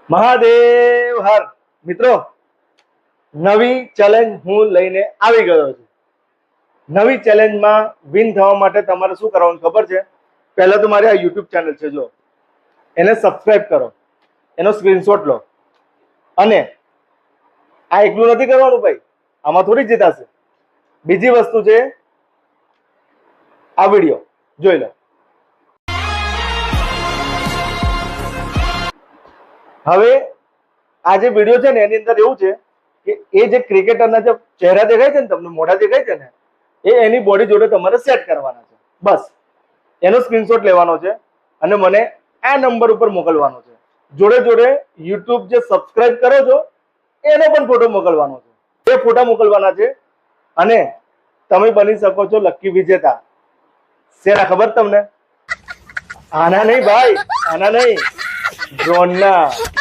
મહાદેવ હર મિત્રો, નવી ચેલેન્જ હું લઈને આવી ગયો છું. નવી ચેલેન્જમાં વિન થવા માટે તમારે શું કરવાનું ખબર છે? પહેલા તો મારી આ યુટ્યુબ ચેનલ છે, જો એને સબસ્ક્રાઇબ કરો, એનો સ્ક્રીનશોટ લો, અને આ એકલું નથી કરવાનું ભાઈ, આમાં થોડી જીતાશે. બીજી વસ્તુ છે, આ વિડીયો જોઈ લો. હવે આ જે વિડીયો છે ને એની અંદર એવું છે કે એ જે ક્રિકેટરના જે ચહેરા દેખાય છે ને, તમને મોઢા દેખાય છે ને, એ એની બોડી જોડે તમારે સેટ કરવાના છે. બસ એનો સ્ક્રીનશોટ લેવાનો છે અને મને આ નંબર ઉપર મોકલવાનો છે. જોડે જોડે યુટ્યુબ જે સબસ્ક્રાઇબ કરો છો એનો પણ ફોટો મોકલવાનો છે. એ ફોટા મોકલવાના છે અને તમે બની શકો છો લકી વિજેતા. શેના ખબર તમને? આના નહીં ભાઈ, આના નહીં, ડ્રોનના.